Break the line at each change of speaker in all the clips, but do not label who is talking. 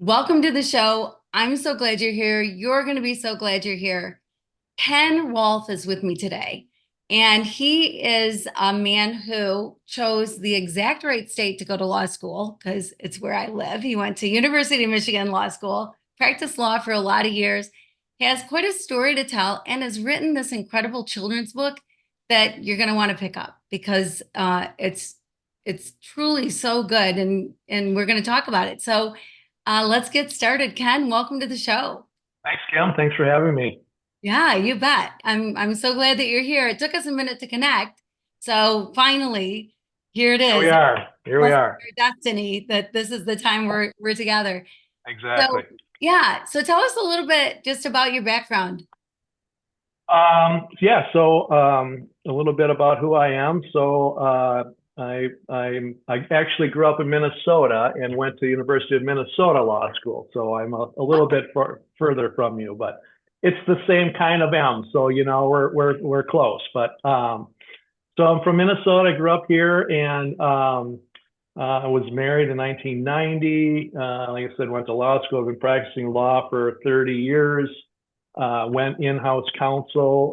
Welcome to the show. I'm so glad you're here. You're going to be so glad you're here. Ken Rohlf is with me today, and he is a man who chose the exact right state to go to law school because it's where I live. He went to University of Michigan Law School, practiced law for a lot of years, has quite a story to tell, and has written this incredible children's book that you're going to want to pick up because it's truly so good, and we're going to talk about it. So let's get started. Ken, welcome to the show.
Thanks, Kim. Thanks for having me.
Yeah, you bet. I'm so glad that you're here. It took us a minute to connect. So finally, here it is.
Here we are. Here we are.
Our destiny that this is the time we're together.
Exactly.
So yeah. So tell us a little bit just about your background.
A little bit about who I am. I actually grew up in Minnesota and went to University of Minnesota Law School. So I'm a little bit further from you, but it's the same kind of M. So we're close. But so I'm from Minnesota. I grew up here, and I was married in 1990. Like I said, went to law school. I've been practicing law for 30 years. Went in-house counsel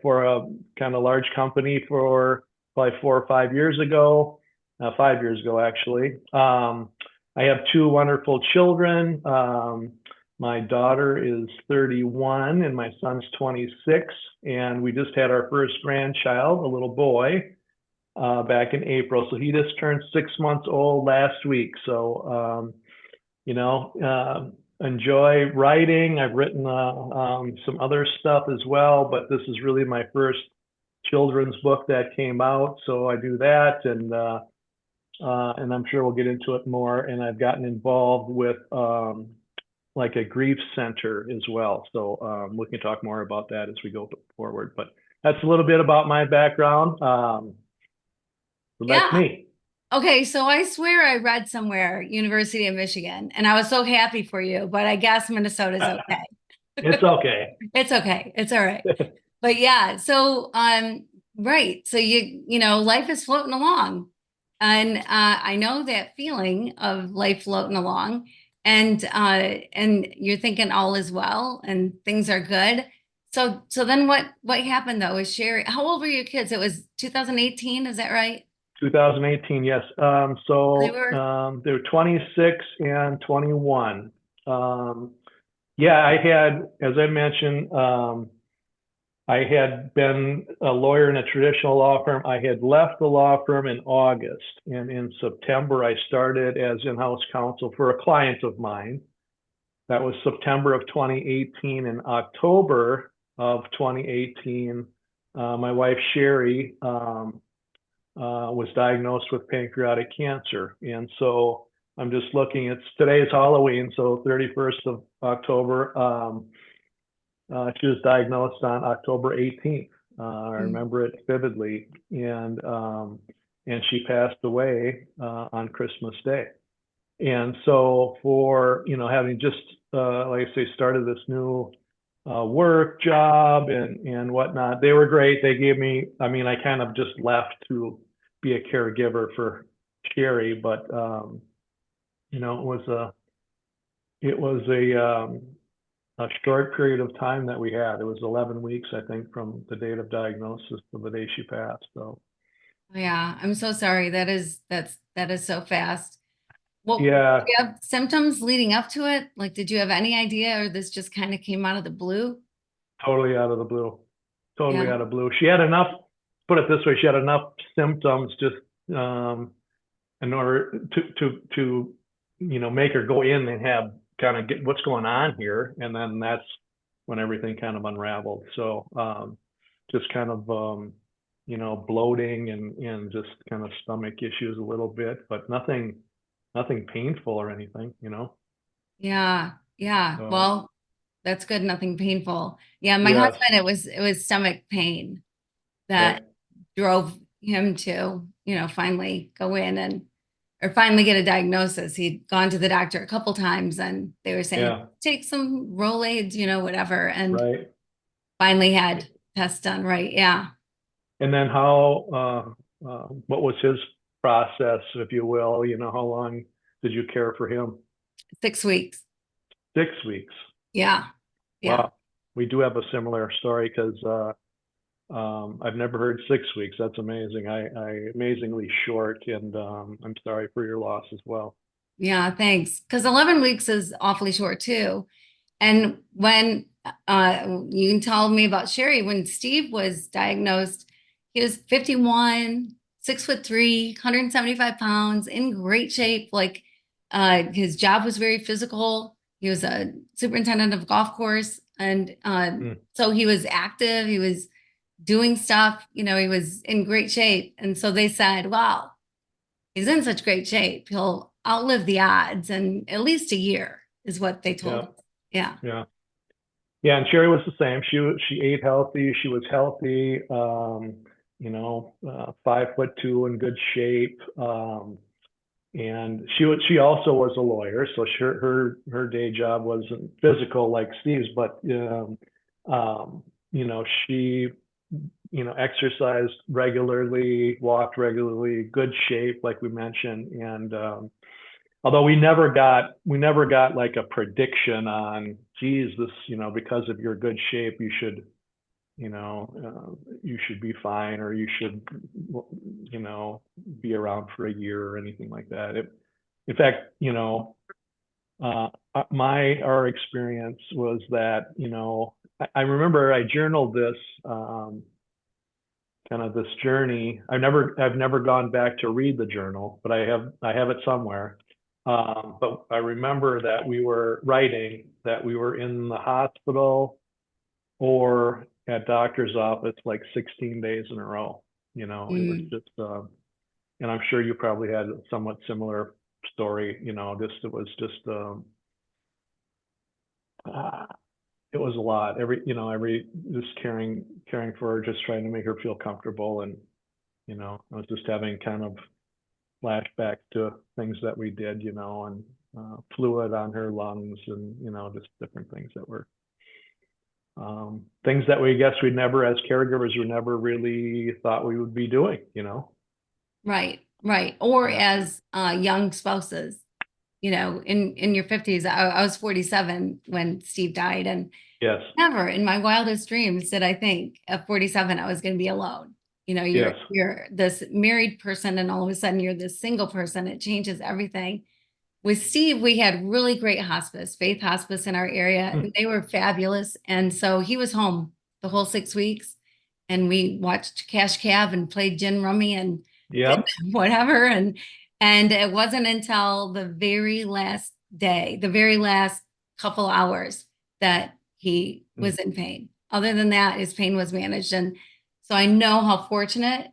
for a kind of large company for probably 4 or 5 years ago, 5 years ago, actually. I have 2 wonderful children. My daughter is 31 and my son's 26. And we just had our first grandchild, a little boy, back in April. So he just turned 6 months old last week. So, enjoy writing. I've written some other stuff as well, but this is really my first children's book that came out. So I do that, and I'm sure we'll get into it more. And I've gotten involved with like a grief center as well. So we can talk more about that as we go forward. But that's a little bit about my background. So that's me.
Okay, so I swear I read somewhere University of Michigan, and I was so happy for you, but I guess Minnesota's okay.
It's okay.
It's okay. It's all right. But yeah, so right. So life is floating along. And I know that feeling of life floating along, and you're thinking all is well and things are good. So then what happened though is Sherry, how old were your kids? It was 2018, is that right?
2018, yes. They were 26 and 21. I had, as I mentioned, I had been a lawyer in a traditional law firm. I had left the law firm in August, and in September, I started as in-house counsel for a client of mine. That was September of 2018. In October of 2018, my wife, Sherry, was diagnosed with pancreatic cancer. And so I'm just looking, today is Halloween, so 31st of October. She was diagnosed on October 18th. I remember it vividly. And she passed away on Christmas Day. And so for, having just, like I say, started this new work job and whatnot, they were great. They gave me, I kind of just left to be a caregiver for Sherry, but it was a short period of time that we had. It was 11 weeks, I think, from the date of diagnosis to the day she passed. So
yeah, I'm so sorry. That is so fast. Well,
yeah.
did you have symptoms leading up to it? Like, did you have any idea, or this just kind of came out of the blue?
Totally out of the blue. Totally out of blue. She had enough, put it this way, she had enough symptoms just in order to make her go in and have kind of get what's going on here. And then that's when everything kind of unraveled. So just kind of bloating and just kind of stomach issues a little bit, but nothing painful or anything,
Yeah.
So,
Well, that's good. Nothing painful. Yeah. My
yes.
husband, it was stomach pain that drove him to, finally go in or finally get a diagnosis. He'd gone to the doctor a couple times and they were saying,
Yeah.
take some Rolaids, whatever. And
Right.
finally had tests done. Right. Yeah.
And then what was his process, if you will? How long did you care for him?
6 weeks.
6 weeks.
Yeah. Yeah.
Wow. We do have a similar story because I've never heard 6 weeks. That's amazing. I amazingly short, and I'm sorry for your loss as well.
Yeah. Thanks. Because 11 weeks is awfully short too. And when you can tell me about Sherry, when Steve was diagnosed, he was 51, 6'3", 175 pounds, in great shape. Like his job was very physical. He was a superintendent of a golf course. And
Mm,
so he was active, he was doing stuff, he was in great shape. And so they said, well, he's in such great shape. He'll outlive the odds and at least a year is what they told
yeah,
us. Yeah.
yeah, yeah. And Sherry was the same. She ate healthy. She was healthy. 5'2" in good shape. And she also was a lawyer, so her day job wasn't physical like Steve's, but um, she exercised regularly, walked regularly, good shape, like we mentioned. And although we never got like a prediction on, geez, this, because of your good shape, you should be fine, or you should, be around for a year or anything like that. In fact, our experience was that, I remember I journaled this, kind of this journey. I've never gone back to read the journal, but I have it somewhere. But I remember that we were writing that we were in the hospital or at doctor's office like 16 days in a row. It was
Mm.
just, and I'm sure you probably had a somewhat similar story. It was just, uh, it was a lot. Just caring for her, just trying to make her feel comfortable. And, I was just having kind of flashbacks to things that we did, and fluid on her lungs, and, just different things that were, things that we guess we'd never, as caregivers, we never really thought we would be doing.
Right, right. Or
Yeah.
as young spouses, in your 50s. I was 47 when Steve died, and
Yes.
never in my wildest dreams did I think at 47 I was going to be alone. You're
Yes.
you're this married person, and all of a sudden you're this single person. It changes everything. With Steve, we had really great hospice, Faith Hospice in our area,
Hmm.
and they were fabulous. And so he was home the whole 6 weeks, and we watched Cash Cab and played gin rummy and did
Yep.
whatever. And it wasn't until the very last day, the very last couple hours, that he
Hmm.
was in pain. Other than that, his pain was managed. And so I know how fortunate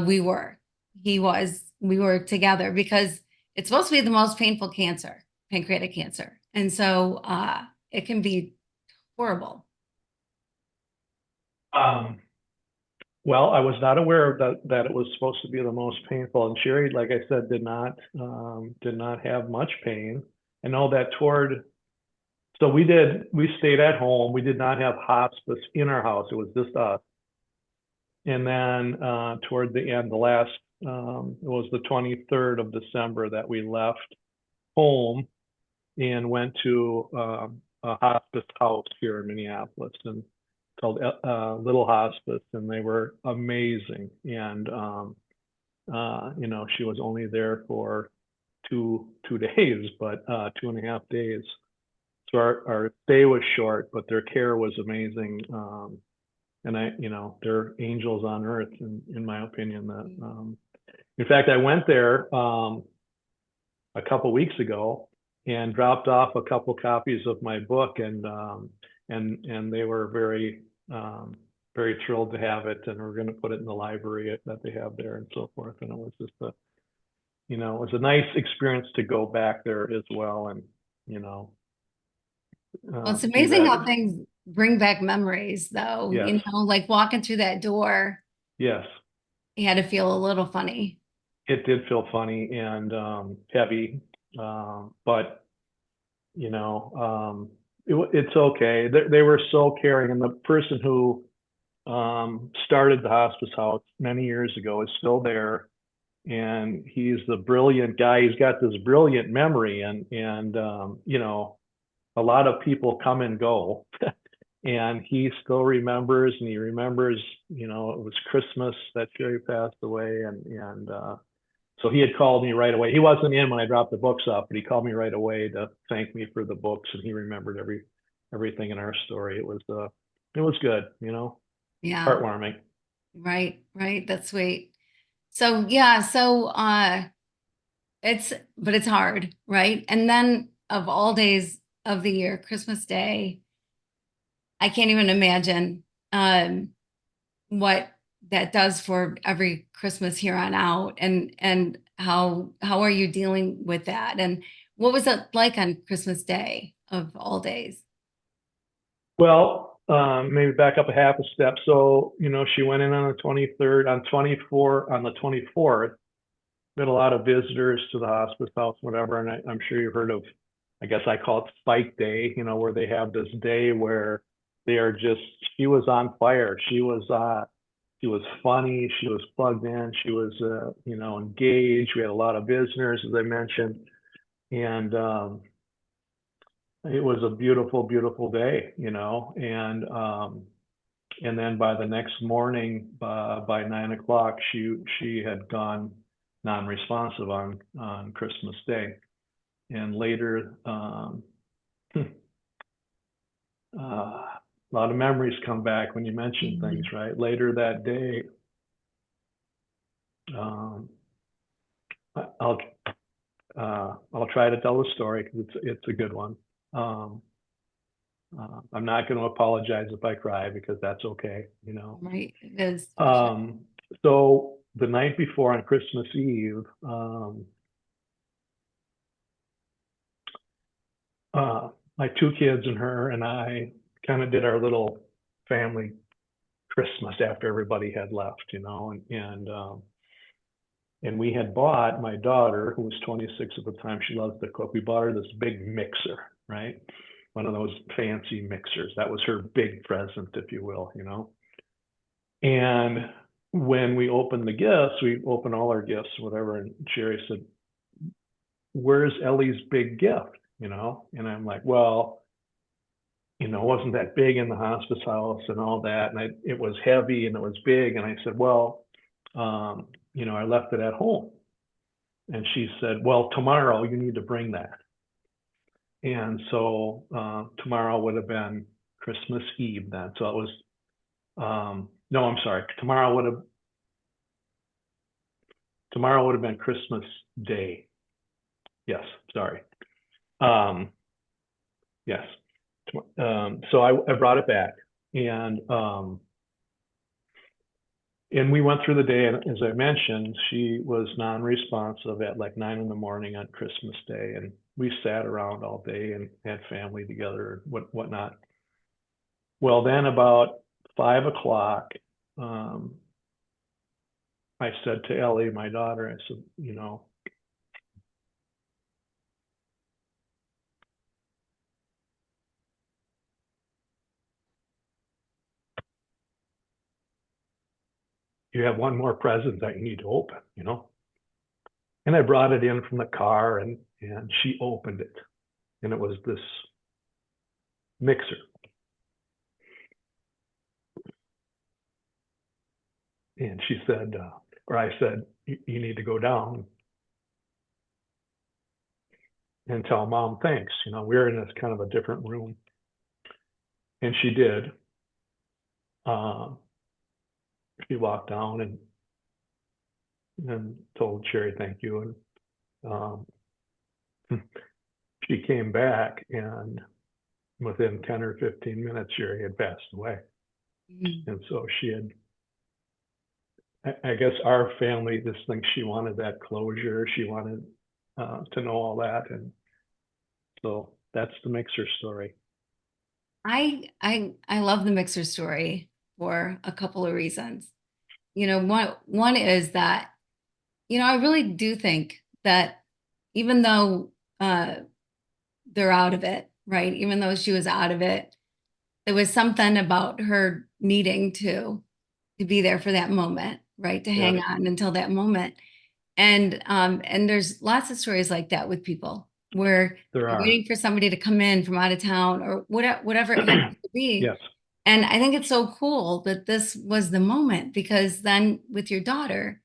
we were. We were together because it's supposed to be the most painful cancer, pancreatic cancer. And so it can be horrible.
Um, well, I was not aware of that it was supposed to be the most painful. And Sherry, like I said, did not have much pain. I know that so we stayed at home. We did not have hospice in our house. It was just us. And then toward the end, it was the 23rd of December that we left home and went to a hospice house here in Minneapolis, and called Little Hospice, and they were amazing. And she was only there for two days, but 2.5 days. So our stay was short, but their care was amazing. And they're angels on earth, in my opinion. In fact, I went there a couple weeks ago and dropped off a couple copies of my book, and they were very thrilled to have it, and we're going to put it in the library that they have there and so forth. And it was just it was a nice experience to go back there as well, and you know
Well, it's
do
amazing
that.
how things bring back memories, though.
Yes,
Like walking through that door,
yes,
you had to feel a little funny.
it did feel funny and heavy, but it's okay. They were so caring, and the person who started the hospice house many years ago is still there, and he's the brilliant guy. He's got this brilliant memory, and a lot of people come and go, and he still remembers, and he remembers, it was Christmas that Jerry passed away, and so he had called me right away. He wasn't in when I dropped the books off, but he called me right away to thank me for the books, and he remembered everything in our story. It was good,
Yeah.
heartwarming.
Right. Right. That's sweet. So yeah. So but it's hard, right? And then of all days of the year, Christmas Day, I can't even imagine what that does for every Christmas here on out, and how are you dealing with that? And what was it like on Christmas Day of all days?
Well, maybe back up a half a step. So, she went in on the 23rd, on the 24th. We had a lot of visitors to the hospice house, whatever. And I'm sure you've heard of, I guess I call it Spike Day, where they have this day where they are just, she was on fire. She was funny. She was plugged in. She was, engaged. We had a lot of visitors, as I mentioned. And it was a beautiful, beautiful day, and then by the next morning, by 9 o'clock, she had gone non-responsive on Christmas Day, and later, a lot of memories come back when you mention things, right? Later that day, um, I'll I'll try to tell the story because it's a good one. Um, I'm not going to apologize if I cry because that's okay.
Right. It is.
Um, so the night before on Christmas Eve, my two kids and her and I kind of did our little family Christmas after everybody had left, and we had bought my daughter, who was 26 at the time. She loves to cook. We bought her this big mixer, right? One of those fancy mixers. That was her big present, if you will. And when we opened the gifts, we opened all our gifts, whatever. And Sherry said, "Where's Ellie's big gift?" And I'm like, well, it wasn't that big in the hospice house and all that. And it was heavy and it was big. And I said, well, I left it at home. And she said, well, tomorrow you need to bring that. And so tomorrow would have been Christmas Eve then. So it was, no, I'm sorry. Tomorrow would have been Christmas Day. Yes, sorry. Yes. So I brought it back, and we went through the day, and as I mentioned, she was non-responsive at like 9 in the morning on Christmas Day, and we sat around all day and had family together and whatnot. Well, then about 5 o'clock, I said to Ellie, my daughter, I said, you have one more present that you need to open. And I brought it in from the car, and she opened it, and it was this mixer. And she said, or I said, you need to go down and tell mom thanks. We're in this kind of a different room. And she did. She walked down and told Sherry thank you. And she came back, and within 10 or 15 minutes, Sherry had passed away. And so she had, I guess our family, this thing, she wanted that closure. She wanted to know all that. And so that's the mixer story.
I love the mixer story for a couple of reasons. One is that I really do think that even though they're out of it, right? Even though she was out of it, there was something about her needing to be there for that moment, right? To
Yes,
hang on until that moment. And there's lots of stories like that with people where
there
they're
are.
waiting for somebody to come in from out of town or whatever it happens to be.
Yes,
And I think it's so cool that this was the moment because then with your daughter,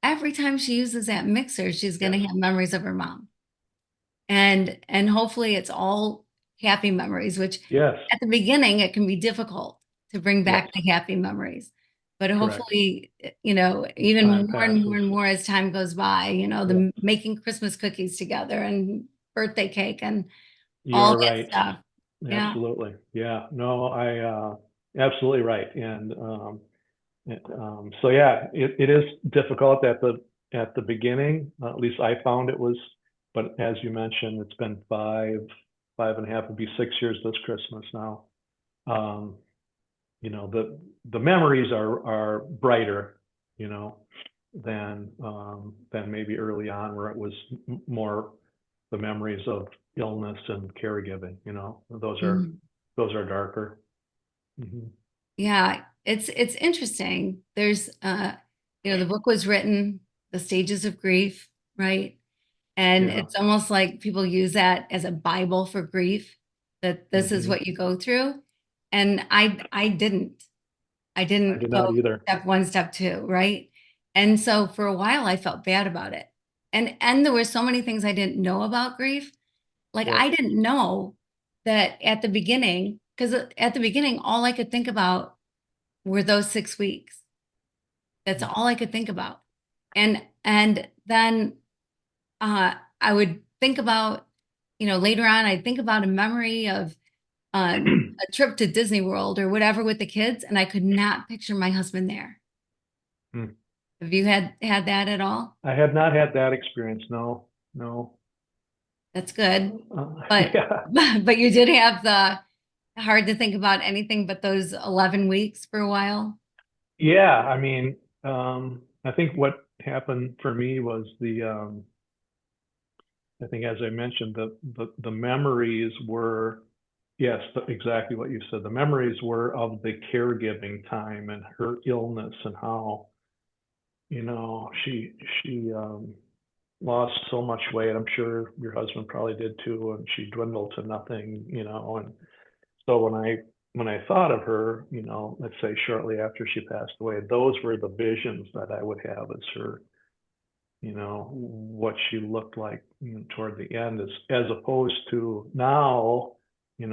every time she uses that mixer, she's going
yes,
to have memories of her mom. And hopefully it's all happy memories, which
yes,
at the beginning it can be difficult to bring
yes,
back the happy memories. But
correct.
hopefully,
As
even
time
more and more
passes.
and more as time goes by,
Yeah,
the making Christmas cookies together and birthday cake and all
you're
that
right.
stuff. Yeah.
Absolutely. Yeah, no, absolutely right. And so yeah, it is difficult at the beginning. At least I found it was, but as you mentioned, it's been 5.5, it'll be 6 years this Christmas now. Um, the memories are brighter, you know, than maybe early on where it was more the memories of illness and caregiving, those are
Mhm.
those are darker. Hmm.
Yeah, it's interesting. There's the book was written, The Stages of Grief, right? And
Yeah.
it's almost like people use that as a Bible for grief, that this is
Hmm.
what you go through. And I didn't. I
I
didn't
did
go
not either.
step one, step two, right? And so for a while I felt bad about it. And there were so many things I didn't know about grief. Like
Yep.
I didn't know that at the beginning, because at the beginning, all I could think about were those 6 weeks. That's all I could think about. And then I would think about, later on, I'd think about a memory of a trip to Disney World or whatever with the kids, and I could not picture my husband there. Have you had that at all?
I have not had that experience. No, no.
That's good. But
Yeah,
but you did have the hard to think about anything but those 11 weeks for a while.
yeah. I mean, I think what happened for me was I think as I mentioned, the memories were, yes, exactly what you said. The memories were of the caregiving time and her illness and how, she lost so much weight. I'm sure your husband probably did too, and she dwindled to nothing, and so when I thought of her, let's say shortly after she passed away, those were the visions that I would have as her, what she looked like, toward the end, as opposed to now, when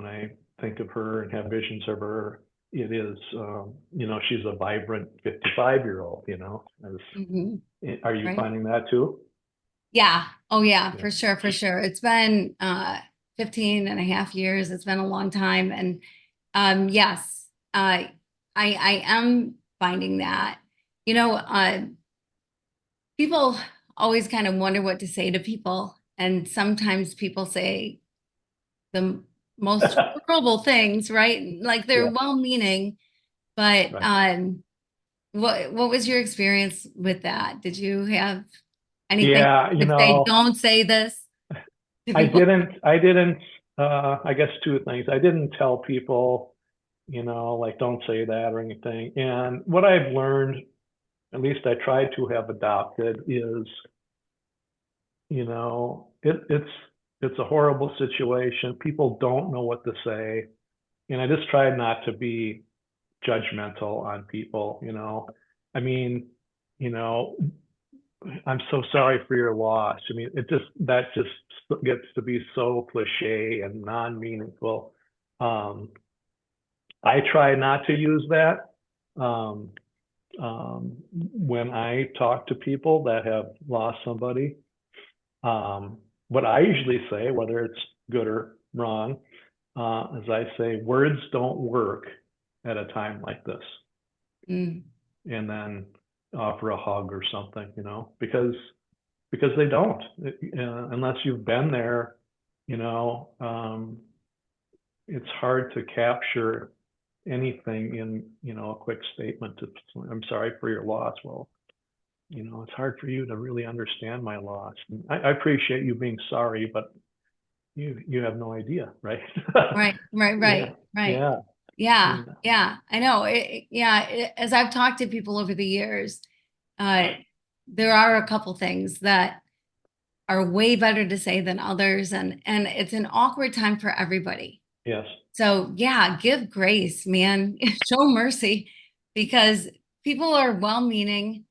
I think of her and have visions of her, it is, she's a vibrant 55-year-old,
Mhm.
are you
Right?
finding that too?
Yeah. Oh, yeah,
Yeah.
for sure, for sure. It's been 15 and a half years. It's been a long time. And yes, I am finding that. You know, people always kind of wonder what to say to people. And sometimes people say the most horrible things, right? Like they're
Yeah.
well-meaning, but
Right.
what was your experience with that? Did you have anything
Yeah.
you could say, don't say this to
I
people?
didn't, I didn't, I guess two things. I didn't tell people, like don't say that or anything. And what I've learned, at least I try to have adopted, is, it's a horrible situation. People don't know what to say. And I just try not to be judgmental on people. I mean, you know, I'm so sorry for your loss. I mean, that just gets to be so cliche and non-meaningful. Um, I try not to use that um, when I talk to people that have lost somebody. Um, what I usually say, whether it's good or wrong, is I say words don't work at a time like this,
Mm,
and then offer a hug or something, because they don't, unless you've been there. You know, it's hard to capture anything in a quick statement. I'm sorry for your loss. Well, it's hard for you to really understand my loss. And I appreciate you being sorry, but you have no idea, right?
Right, right,
Yeah,
right, right.
yeah,
Yeah,
yeah,
yeah, I know. As I've talked to people over the years, uh, there are a couple things that are way better to say than others, and it's an awkward time for everybody.
yes,
So yeah, give grace, man. Show mercy because people are well-meaning,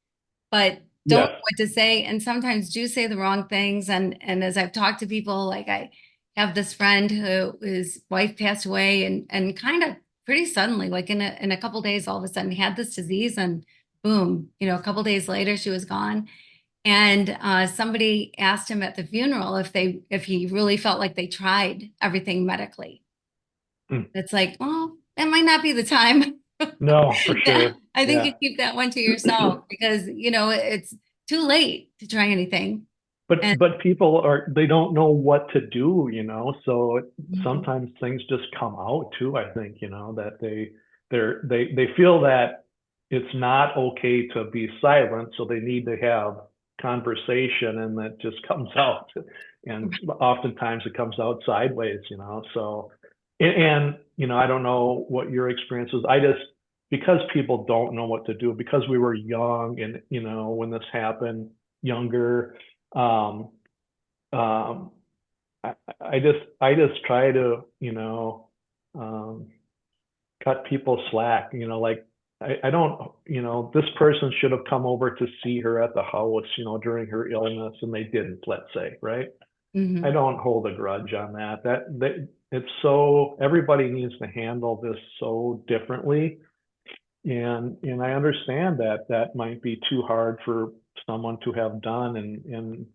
but don't
yes,
know what to say, and sometimes do say the wrong things. And as I've talked to people, like I have this friend who his wife passed away, and kind of pretty suddenly, like in a couple days, all of a sudden he had this disease, and boom, a couple days later she was gone. And somebody asked him at the funeral if he really felt like they tried everything medically.
Mm.
It's like, well, that might not be the time.
No, for sure,
I think
yeah.
you keep that one to yourself because it's too late to try anything. And
But people they don't know what to do, so
Mhm.
sometimes things just come out too, I think, that they feel that it's not okay to be silent, so they need to have conversation, and that just comes out. And oftentimes it comes out sideways, so I don't know what your experience is. I just, because people don't know what to do, because we were young, and when this happened, younger, um, um, I just try to, um, cut people slack, like I don't, this person should have come over to see her at the house, during her illness, and they didn't, let's say, right? I
Mhm.
don't hold a grudge on that. It's so, everybody needs to handle this so differently. And I understand that that might be too hard for someone to have done, and and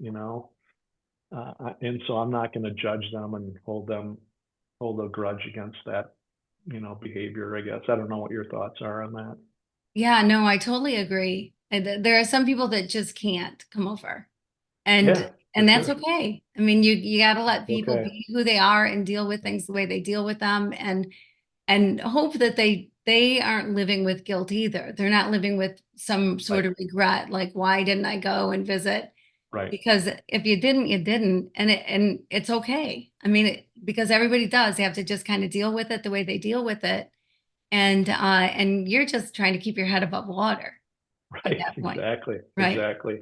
so I'm not going to judge them and hold a grudge against that, behavior, I guess. I don't know what your thoughts are on that.
Yeah, no, I totally agree. And there are some people that just can't come over. And
Yeah, for
and that's
sure.
okay. I mean, you got to let people
Okay.
be who they are and deal with things the way they deal with them, and hope that they aren't living with guilt either. They're not living with some
Right.
sort of regret, like why didn't I go and visit?
Right.
Because if you didn't, you didn't, and it's okay. I mean, because everybody does. They have to just kind of deal with it the way they deal with it, and you're just trying to keep your head above water at
Right.
that point,
Exactly.
right?
Exactly.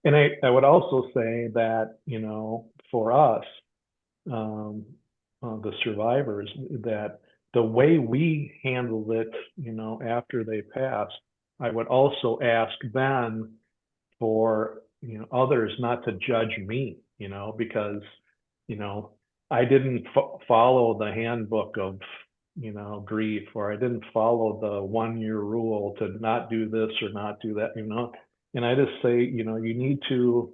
And I would also say that, for us, um, the survivors, that the way we handled it, after they passed, I would also ask them for, others not to judge me, because, you know I didn't follow the handbook of, grief, or I didn't follow the 1 year rule to not do this or not do that, and I just say, you need to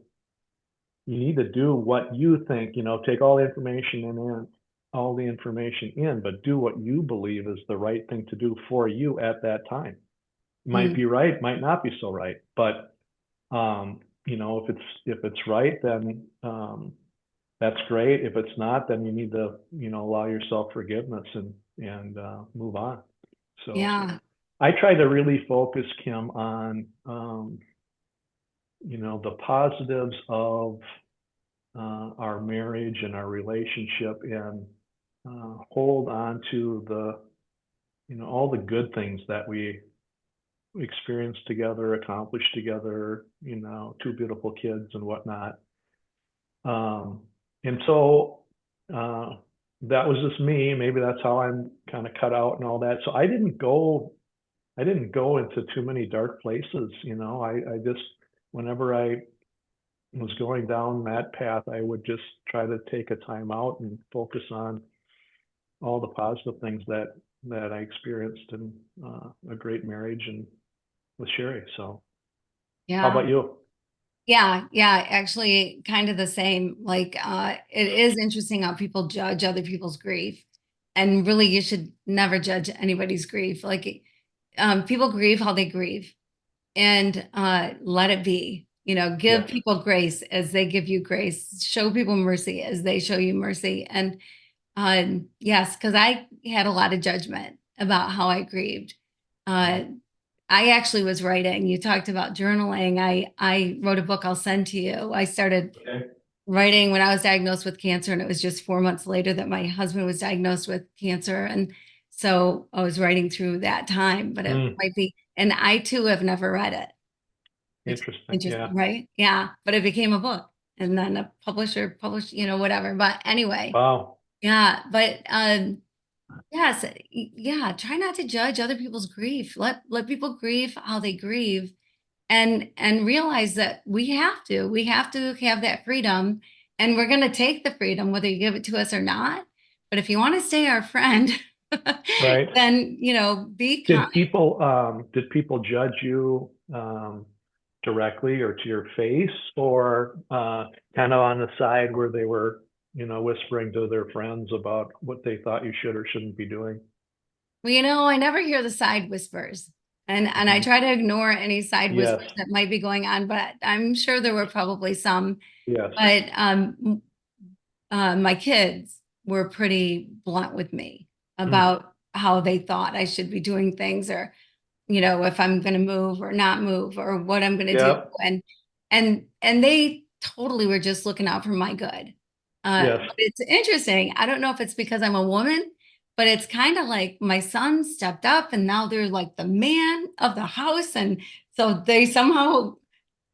do what you think, take all the information in, but do what you believe is the right thing to do for you at that time. Might
Mm,
be right, might not be so right, but if it's right, then that's great. If it's not, then you need to, allow yourself forgiveness, and move on. So
yeah,
I try to really focus, Kim, on the positives of our marriage and our relationship, and hold on to the all the good things that we experienced together, accomplished together, two beautiful kids and whatnot. Um, and so that was just me. Maybe that's how I'm kind of cut out and all that. So I didn't go into too many dark places. I just, whenever I was going down that path, I would just try to take a time out and focus on all the positive things that I experienced in a great marriage and with Sherry. So how
yeah.
about you?
Yeah, yeah, actually kind of the same. Like it is interesting how people judge other people's grief. And really you should never judge anybody's grief. Like people grieve how they grieve and let it be. Give
Yes.
people grace as they give you grace. Show people mercy as they show you mercy. And yes, because I had a lot of judgment about how I grieved. Uh I actually was writing. You talked about journaling. I wrote a book I'll send to you. I started
Okay.
writing when I was diagnosed with cancer, and it was just 4 months later that my husband was diagnosed with cancer. And so I was writing through that time, but it
Mm,
might be, and I too have never read it. It's
interesting.
interesting,
Yeah.
right? Yeah, but it became a book, and then a publisher published, whatever. But anyway,
Wow.
yeah, but yes, yeah, try not to judge other people's grief. Let people grieve how they grieve, and realize that we have to have that freedom, and we're going to take the freedom whether you give it to us or not. But if you want to stay our friend,
Right.
then be kind.
Did people judge you directly or to your face, or kind of on the side where they were, whispering to their friends about what they thought you should or shouldn't be doing?
Well, I never hear the side whispers. And I
Mhm.
try to ignore any side
Yes.
whispers that might be going on, but I'm sure there were probably some.
Yes.
But my kids were pretty blunt with me
Mm.
about how they thought I should be doing things, or if I'm going to move or not move, or what I'm going to do.
Yep.
And they totally were just looking out for my good.
Yes.
But it's interesting. I don't know if it's because I'm a woman, but it's kind of like my son stepped up, and now they're like the man of the house. And so they somehow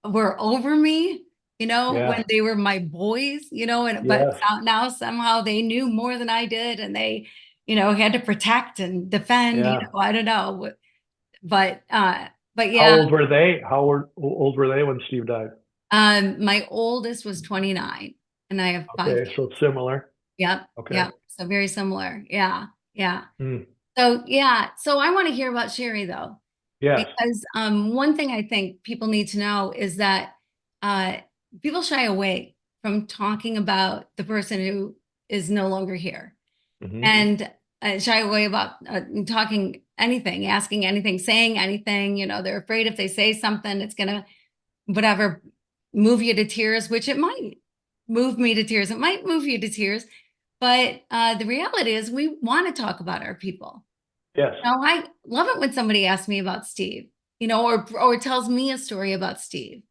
were over me, when
Yeah.
they were my boys, and but
Yes.
now somehow they knew more than I did, and they, had to protect and defend,
Yeah.
I don't know. But
How
yeah,
old were they? Old were they when Steve died?
my oldest was 29, and I have five
Okay, so
kids.
similar.
Yep,
Okay.
yep. So very similar. Yeah, yeah.
Mm.
So yeah, so I want to hear about Sherry though,
Yes.
because one thing I think people need to know is that uh, people shy away from talking about the person who is no longer here,
Hmm.
and shy away about talking anything, asking anything, saying anything. They're afraid if they say something, it's gonna whatever move you to tears, which it might move me to tears. It might move you to tears, but the reality is we want to talk about our people.
Yes.
I love it when somebody asks me about Steve, or tells me a story about Steve.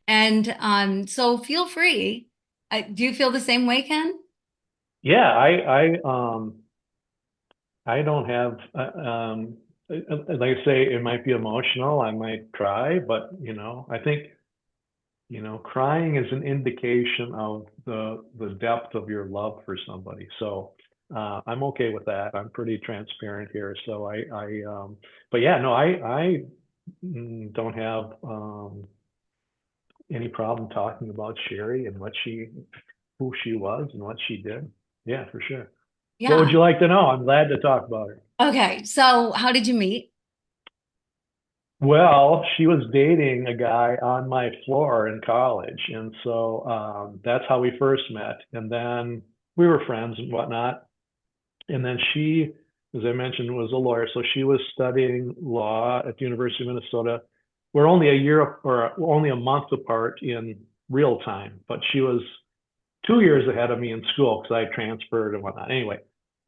And so feel free. Do you feel the same way, Ken?
Yeah, I don't have, like I say, it might be emotional. I might cry, but I think, crying is an indication of the depth of your love for somebody. So I'm okay with that. I'm pretty transparent here. So but yeah, no, I don't have any problem talking about Sherry and who she was and what she did. Yeah, for sure. What would
Yeah.
you like to know? I'm glad to talk about her.
Okay. So how did you meet?
Well, she was dating a guy on my floor in college, and so that's how we first met. And then we were friends and whatnot. And then she, as I mentioned, was a lawyer, so she was studying law at the University of Minnesota. We're only a year or only a month apart in real time, but she was 2 years ahead of me in school because I transferred and whatnot. Anyway,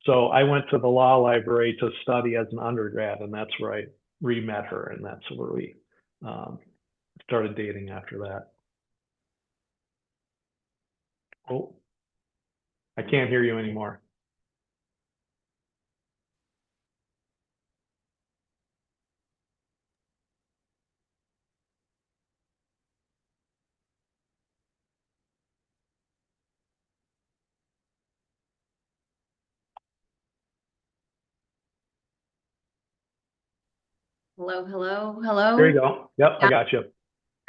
so I went to the law library to study as an undergrad, and that's where I re-met her, and that's where we um, started dating after that. Oh, I can't hear you anymore.
Hello, hello,
There you
hello.
go. Yep, I
Yeah.
got you.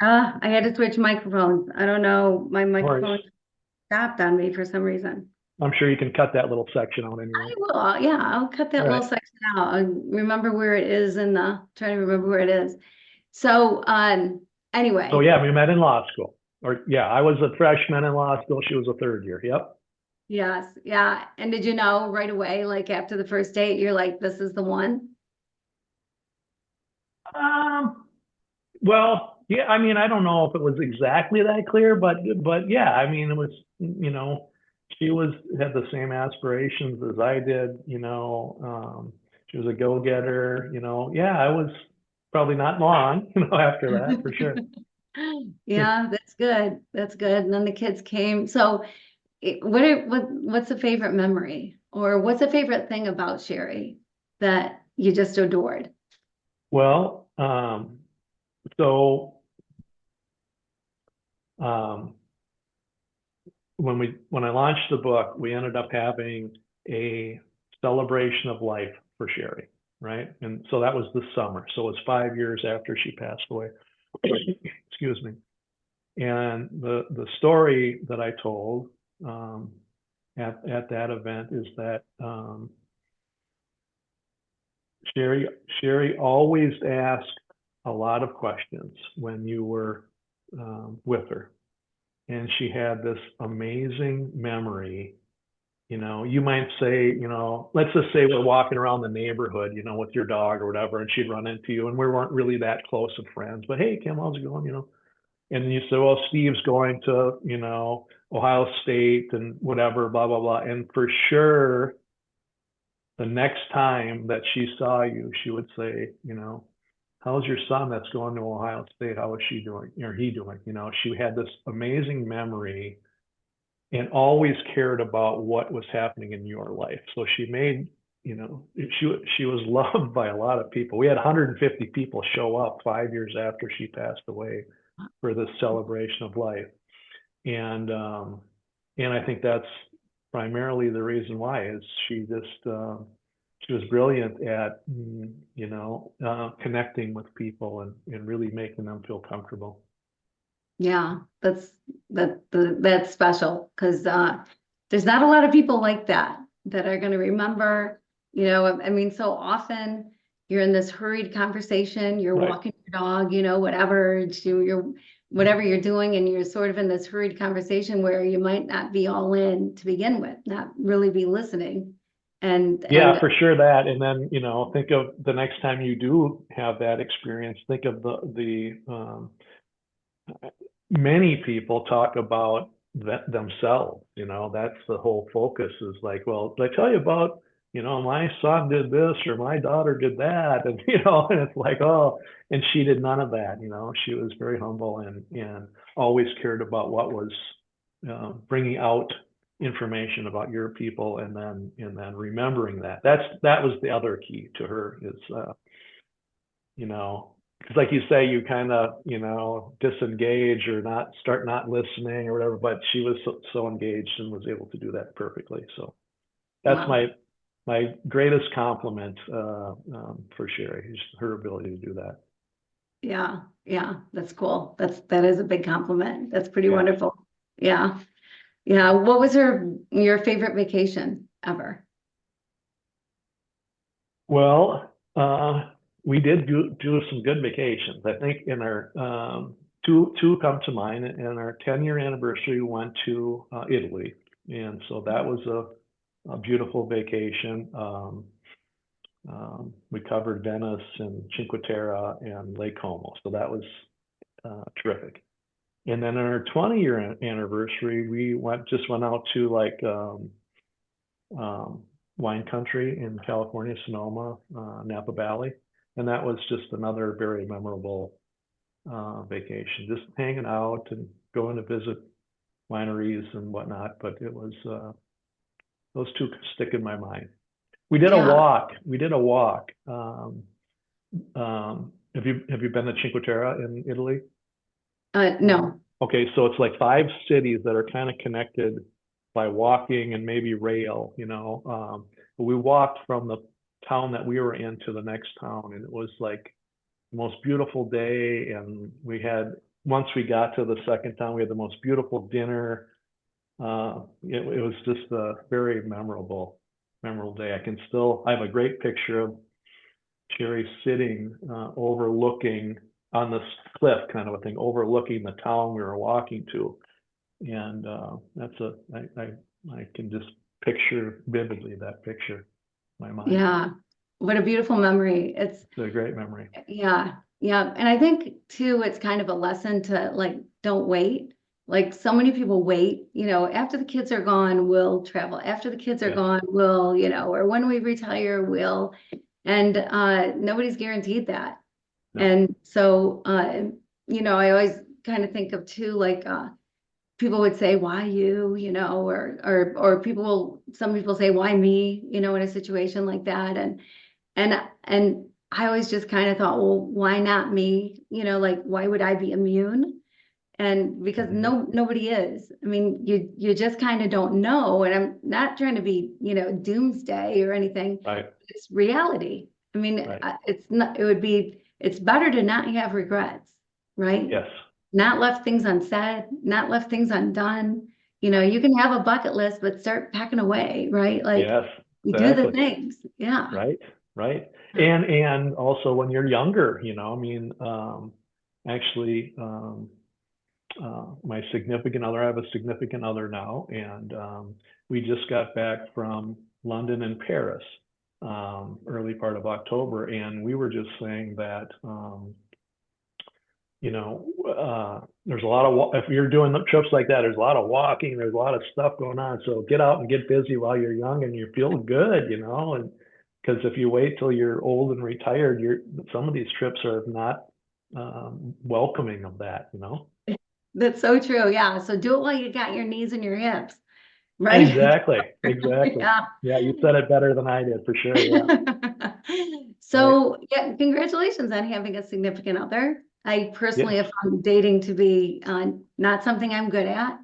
I had to switch microphones. I don't know. My
No worries.
microphone stopped on me for some reason.
I'm sure you can cut that little section out
I
anyway.
will. Yeah, I'll cut
All
that little
right.
section out. I remember where it is in the, trying to remember where it is. So,
So
anyway,
yeah, we met in law school. Or yeah, I was a freshman in law school. She was a third year. Yep.
yes, yeah. And did you know right away, like after the first date, you're like, this is the one?
Um, well, yeah, I mean, I don't know if it was exactly that clear, but yeah, I mean, it was, she had the same aspirations as I did, she was a go-getter, yeah, I was, probably not long, after that, for sure.
Yeah, that's good. That's good. And then the kids came. So what's a favorite memory, or what's a favorite thing about Sherry that you just adored?
Well, so um, when I launched the book, we ended up having a celebration of life for Sherry, right? And so that was the summer. So it was 5 years after she passed away. Excuse me. And the story that I told at that event is that Sherry always asked a lot of questions when you were with her, and she had this amazing memory. You might say, let's just say we're walking around the neighborhood, with your dog or whatever, and she'd run into you, and we weren't really that close of friends. But hey, Kim, how's it going? And you say, well, Steve's going to, Ohio State and whatever, blah, blah, blah. And for sure, the next time that she saw you, she would say, how's your son that's going to Ohio State? How is she doing? Or he doing? She had this amazing memory and always cared about what was happening in your life. So she made, she was loved by a lot of people. We had 150 people show up 5 years after she passed away for this celebration of life. And I think that's primarily the reason why is she was brilliant at connecting with people and really making them feel comfortable.
Yeah, that's special, because there's not a lot of people like that are going to remember. I mean, so often you're in this hurried conversation, you're
Right.
walking your dog, whatever you're doing, and you're sort of in this hurried conversation where you might not be all in to begin with, not really be listening.
Yeah, for sure that. And then, think of the next time you do have that experience, think of the many people talk about that themselves, that's the whole focus is like, well, did I tell you about, my son did this or my daughter did that? And, and it's like, oh, and she did none of that, she was very humble and always cared about what was bringing out information about your people and then remembering that. That was the other key to her is, because like you say, you kind of, disengage or start not listening or whatever, but she was so engaged and was able to do that perfectly. So that's
Wow.
my greatest compliment for Sherry, is her ability to do that.
Yeah, that's cool. That is a big compliment. That's pretty wonderful. Yeah. Yeah. What was your favorite vacation ever?
Well, we did do some good vacations. I think in our two come to mind. In our 10-year anniversary, we went to Italy, and so that was a beautiful vacation. We covered Venice and Cinque Terre and Lake Como, so that was terrific. And then on our 20-year anniversary, we just went out to like wine country in California, Sonoma, Napa Valley, and that was just another very memorable vacation. Just hanging out and going to visit wineries and whatnot. But it was those two stick in my mind. We did a walk. Have you been to Cinque Terre in Italy?
No.
Okay, so it's like 5 cities that are kind of connected by walking and maybe rail, we walked from the town that we were in to the next town, and it was like the most beautiful day. And once we got to the second town, we had the most beautiful dinner. It was just a very memorable day. I have a great picture of Sherry sitting overlooking on this cliff kind of a thing, overlooking the town we were walking to. And I can just picture vividly that picture in my mind.
Yeah. What a beautiful memory. It's
a great memory.
Yeah. Yeah. And I think too, it's kind of a lesson to like, don't wait. Like so many people wait, after the kids are gone, we'll travel. After the kids are gone, we'll, or when we retire, we'll, and nobody's guaranteed that.
No.
And so, I always kind of think of too, like, people would say, why you, or some people say, why me, in a situation like that. And I always just kind of thought, well, why not me? Like, why would I be immune? And because nobody is. I mean, you just kind of don't know. And I'm not trying to be, doomsday or anything.
Right.
It's reality. I mean,
Right.
it's better to not have regrets, right?
Yes.
Not left things unsaid, not left things undone. You can have a bucket list, but start packing away, right? Like,
Yes,
you do the
exactly.
things. Yeah.
Right. Right. And also when you're younger, I mean, actually, my significant other, I have a significant other now, and we just got back from London and Paris, early part of October, and we were just saying that, there's a lot of, if you're doing trips like that, there's a lot of walking, there's a lot of stuff going on. So get out and get busy while you're young and you feel good, and because if you wait till you're old and retired, some of these trips are not welcoming of that.
That's so true. Yeah. So do it while you got your knees and your hips, right?
Exactly.
Yeah.
Yeah, you said it better than I did for sure. Yeah.
So, yeah, congratulations on having a significant other. I personally
Yes.
have found dating to be not something I'm good at.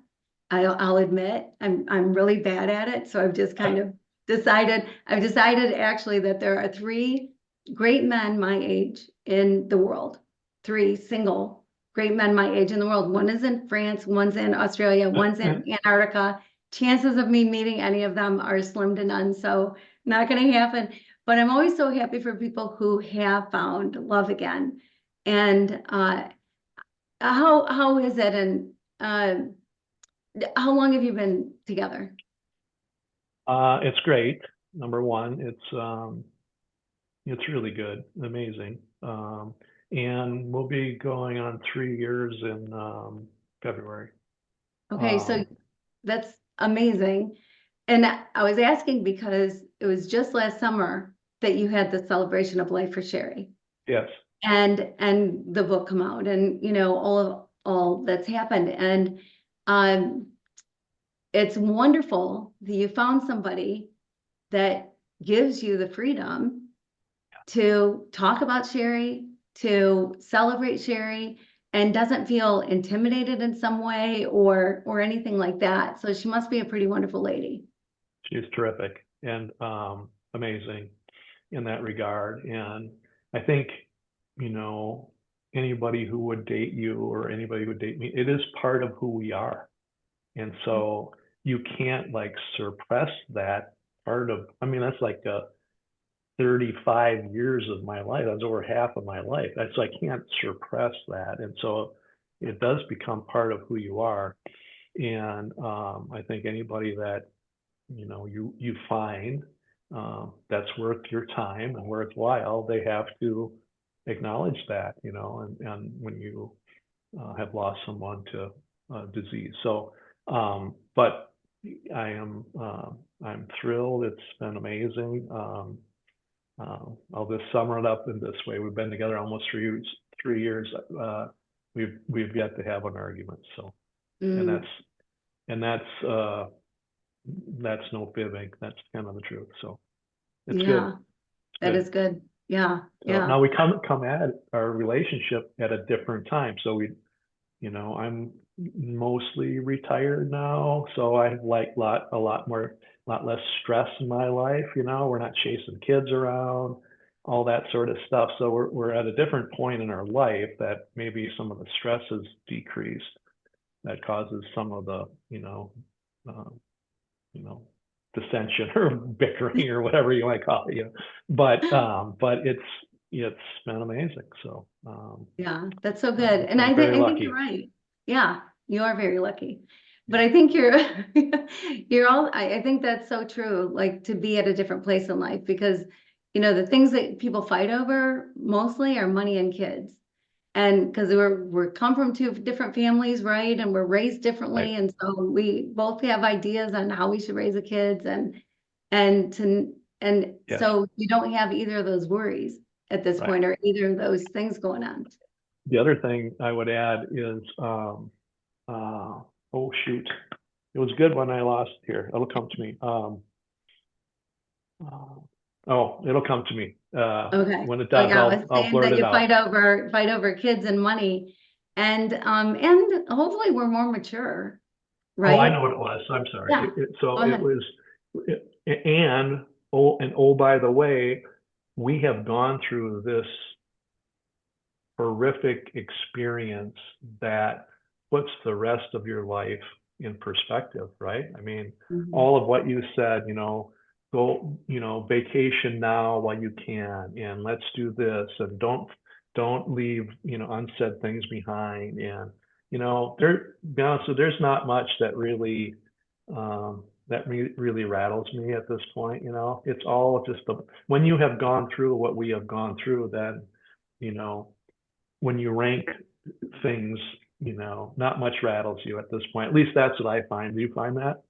I'll admit I'm really bad at it. So I've just kind of I've decided actually that there are three great men my age in the world, three single great men my age in the world. One is in France, one's in Australia, one's in Antarctica. Chances of me meeting any of them are slim to none. So not going to happen. But I'm always so happy for people who have found love again. And how is it? And how long have you been together?
It's great. Number one, it's really good, amazing. And we'll be going on 3 years in February.
Okay, so that's amazing. And I was asking because it was just last summer that you had the celebration of life for Sherry.
Yes.
And the book come out, and all that's happened. And um it's wonderful that you found somebody that gives you the freedom to talk about Sherry, to celebrate Sherry, and doesn't feel intimidated in some way or anything like that. So she must be a pretty wonderful lady.
She's terrific and amazing in that regard. And I think, anybody who would date you or anybody who would date me, it is part of who we are. And so you can't like suppress that part of, I mean, that's like 35 years of my life. That's over half of my life. That's, I can't suppress that. And so it does become part of who you are. And I think anybody that, you find that's worth your time and worthwhile, they have to acknowledge that, and when you have lost someone to disease. So, but I'm thrilled. It's been amazing. I'll just sum it up in this way. We've been together almost 3 years. 3 years. We've yet to have an argument. So, and that's no fibbing. That's kind of the truth. So it's good.
That is good. Yeah.
So
Yeah.
now we come at our relationship at a different time. So I'm mostly retired now, so I have like a lot less stress in my life. We're not chasing kids around, all that sort of stuff. So we're at a different point in our life that maybe some of the stress has decreased. That causes some of the uh, dissension or bickering or whatever you might call it. But it's been amazing. So
yeah, that's so good. And I think you're right. Yeah, you are very lucky. But I think I think that's so true, like to be at a different place in life because, the things that people fight over mostly are money and kids. And because we're come from two different families, right? And we're raised differently.
right.
And so we both have ideas on how we should raise the kids and
Yes.
so you don't have either of those worries. at this
Right.
point, or either of those things going on.
The other thing I would add is, oh shoot, it was good when I lost here. It'll come to me. Oh, it'll come to me.
Okay.
When it
Oh
does,
yeah, I was
I'll
saying
blurt
that
it
you
out.
fight over kids and money, and hopefully we're more mature,
Oh, I
right?
know what it was. I'm sorry.
Yeah.
So
Go
it
ahead.
was, and by the way, we have gone through this horrific experience that puts the rest of your life in perspective, right? I mean,
Mhm.
all of what you said, go, vacation now while you can, and let's do this, and don't leave, unsaid things behind. And, be honest, so there's not much that really, really rattles me at this point. It's all just when you have gone through what we have gone through, then, you know, when you rank things, not much rattles you at this point. At least that's what I find. Do you find that?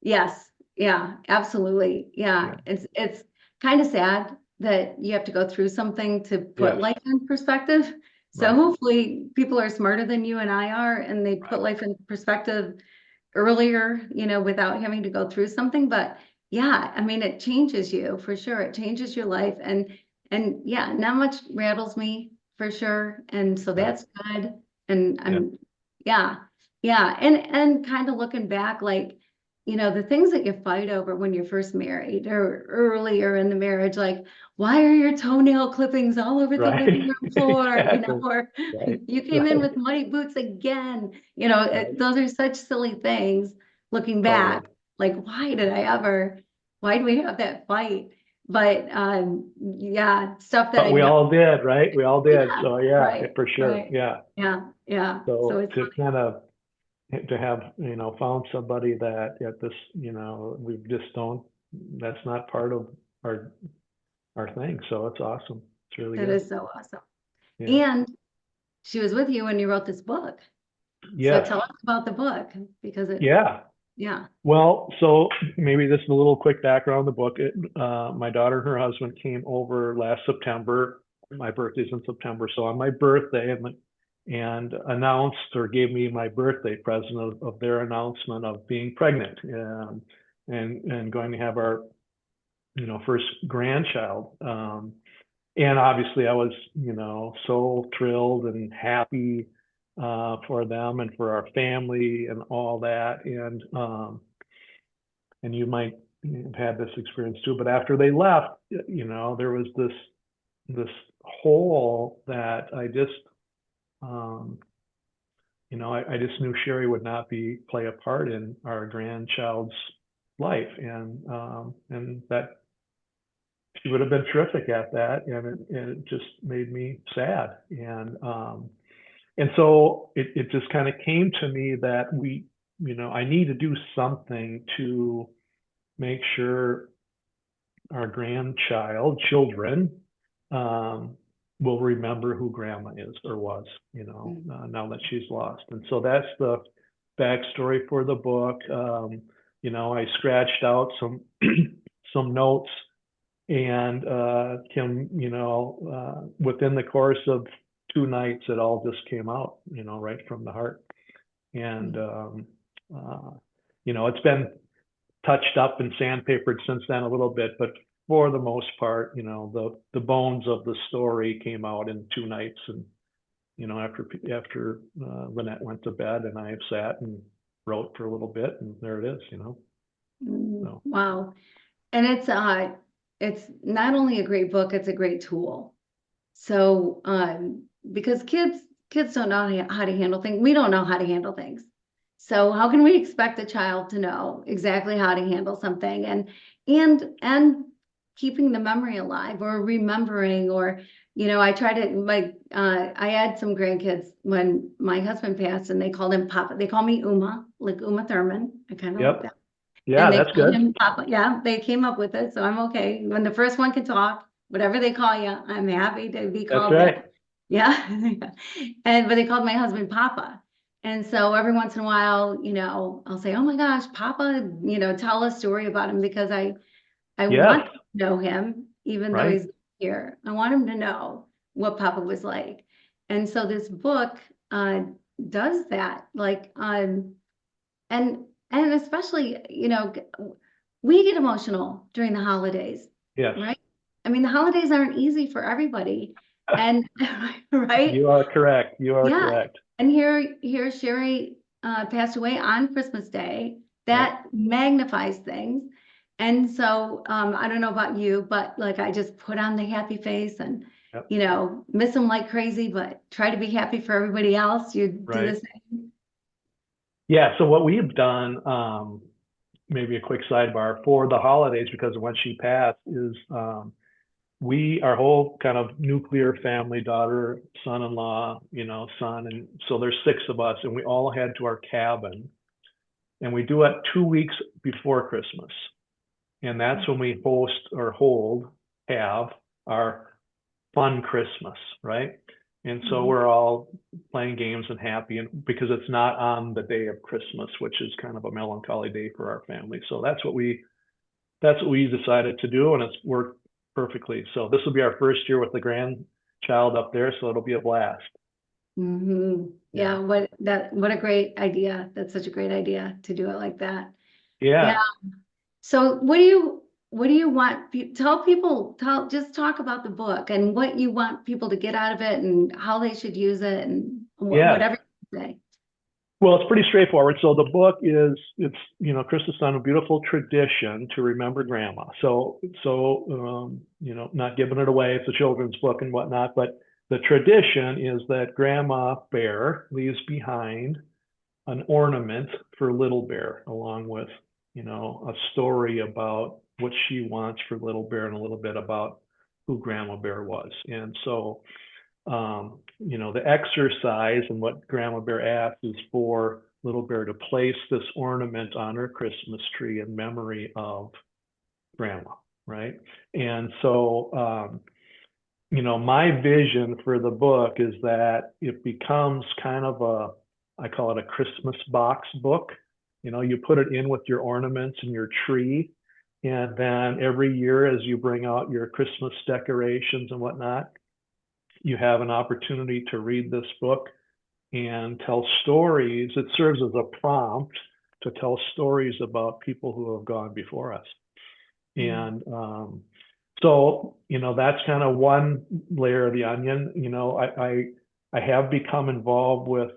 Yes. Yeah, absolutely. Yeah.
Yeah.
It's kind of sad that you have to go through something to put
Yes.
life in perspective. So
Right.
hopefully people are smarter than you and I are, and they put
Right.
life in perspective earlier, without having to go through something. But yeah, I mean, it changes you for sure. It changes your life. And yeah, not much rattles me for sure. And so
Yeah.
that's good. And
Yeah.
yeah, yeah. And kind of looking back, like, the things that you fight over when you're first married or earlier in the marriage, like, why are your toenail clippings all over the
Right.
living room floor?
Exactly.
Or
Right.
you came in
Right.
with muddy boots again.
Right.
Those are such silly things looking
Totally.
back. Like, why did we have that fight? But yeah, stuff that
But
I
we
know.
all did, right? We all did.
Yeah,
So yeah,
right,
for sure.
right.
Yeah.
Yeah, yeah. So
So
it's
to kind of to have, found somebody that at this, we just don't, that's not part of our thing. So it's awesome. It's really
that
good.
is so awesome.
Yeah.
And she was with you when you wrote this book. So
Yes.
tell us about the book because
Yeah.
yeah.
Well, so maybe this is a little quick background on the book. My daughter and her husband came over last September. My birthday's in September. So on my birthday, and announced or gave me my birthday present of their announcement of being pregnant, and going to have our, first grandchild. And obviously I was, so thrilled and happy for them and for our family and all that. And you might have had this experience too, but after they left, there was this hole that I just, I just knew Sherry would not play a part in our grandchild's life, and that she would have been terrific at that, and it just made me sad. And so it just kind of came to me that I need to do something to make sure our children, will remember who grandma is or was, now that she's lost. And so that's the backstory for the book. I scratched out some some notes, and Kim, within the course of 2 nights, it all just came out, right from the heart. And it's been touched up and sandpapered since then a little bit, but for the most part, the bones of the story came out in 2 nights. And after Lynette went to bed, and I sat and wrote for a little bit, and there it is. So.
Wow. And it's not only a great book, it's a great tool. So because kids don't know how to handle things. We don't know how to handle things. So how can we expect a child to know exactly how to handle something, and keeping the memory alive, or remembering, or I try to I had some grandkids when my husband passed, and they called him Papa. They call me Uma, like Uma Thurman. I kind of like
Yep.
that.
Yeah,
And they
that's
called
good.
him Papa. Yeah, they came up with it, so I'm okay. When the first one can talk, whatever they call you, I'm happy to be
That's
called
right.
that. Yeah. But they called my husband Papa. And so every once in a while, I'll say, "Oh my gosh, Papa," tell a story about him, because I
Yes.
want to know him, even though
Right.
he's hear. I want them to know what Papa was like. And so this book does that. Like, and especially, you know, we get emotional during the holidays,
Yes.
right? I mean, the holidays aren't easy for everybody. And right?
You are correct. You are
Yeah.
correct.
And here Sherry passed away on Christmas Day. That magnifies things. And so I don't know about you, but like I just put on the happy face and
Yep.
you know, miss them like crazy, but try to be happy for everybody else. You do the same.
Yeah, so what we've done, maybe a quick sidebar for the holidays, because when she passed, is our whole kind of nuclear family, daughter, son-in-law, you know, son, and so there's 6 of us, and we all head to our cabin, and we do it 2 weeks before Christmas, and that's when we have our fun Christmas, right? And so we're all playing games and happy, and because it's not on the day of Christmas, which is kind of a melancholy day for our family. So that's what we decided to do, and it's worked perfectly. So this will be our first year with the grandchild up there, so it'll be a blast.
Yeah, what a great idea. That's such a great idea to do it like that.
Yeah.
So what do you want? Just talk about the book and what you want people to get out of it and how they should use it and whatever you say.
Well, it's pretty straightforward. So the book it's Chris has done a beautiful tradition to remember grandma. So not giving it away. It's a children's book and whatnot, but the tradition is that Grandma Bear leaves behind an ornament for Little Bear, along with a story about what she wants for Little Bear and a little bit about who Grandma Bear was. And so the exercise and what Grandma Bear asked is for Little Bear to place this ornament on her Christmas tree in memory of Grandma, right? And so, my vision for the book is that it becomes kind of I call it a Christmas box book. You put it in with your ornaments and your tree, and then every year as you bring out your Christmas decorations and whatnot, you have an opportunity to read this book and tell stories. It serves as a prompt to tell stories about people who have gone before us. And so, that's kind of one layer of the onion. I have become involved with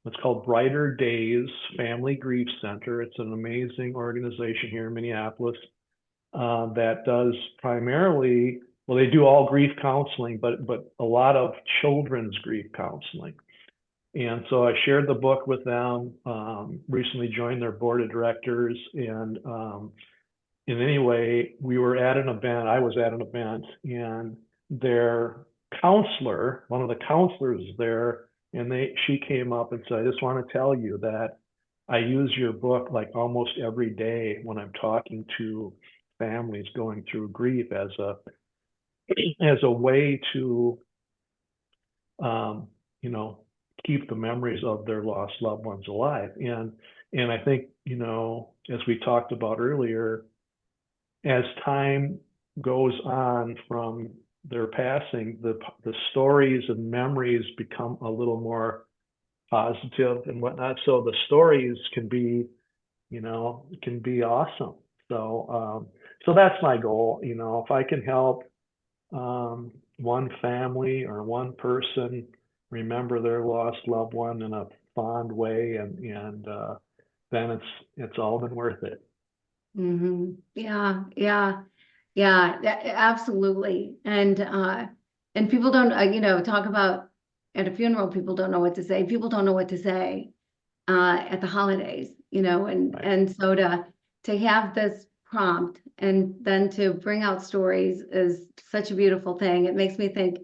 what's called Brighter Days Family Grief Center. It's an amazing organization here in Minneapolis that does primarily, well, they do all grief counseling, but a lot of children's grief counseling. And so I shared the book with them, recently joined their board of directors, and anyway, I was at an event, and their counselor, one of the counselors there, and she came up and said, I just want to tell you that I use your book like almost every day when I'm talking to families going through grief as a way to keep the memories of their lost loved ones alive. And I think, as we talked about earlier, as time goes on from their passing, the stories and memories become a little more positive and whatnot. So the stories can be awesome. So that's my goal. If I can help one family or one person remember their lost loved one in a fond way, and then it's all been worth it.
Yeah, absolutely. And people don't, talk about at a funeral, people don't know what to say. People don't know what to say at the holidays, and so to have this prompt and then to bring out stories is such a beautiful thing. It makes me think,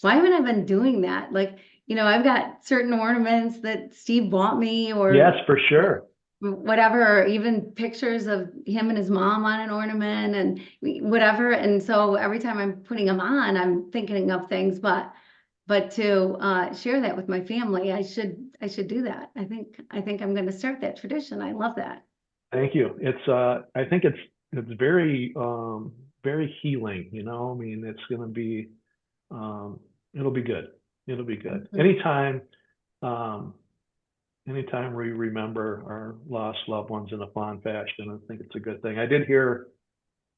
why haven't I been doing that? Like, I've got certain ornaments that Steve bought me, or
yes, for sure,
whatever, or even pictures of him and his mom on an ornament and whatever. And so every time I'm putting them on, I'm thinking of things, but to share that with my family, I should do that. I think I'm going to start that tradition. I love that.
Thank you. I think it's very very healing, I mean, it's going to be, it'll be good. It'll be good. Anytime, anytime we remember our lost loved ones in a fond fashion, I think it's a good thing. I did hear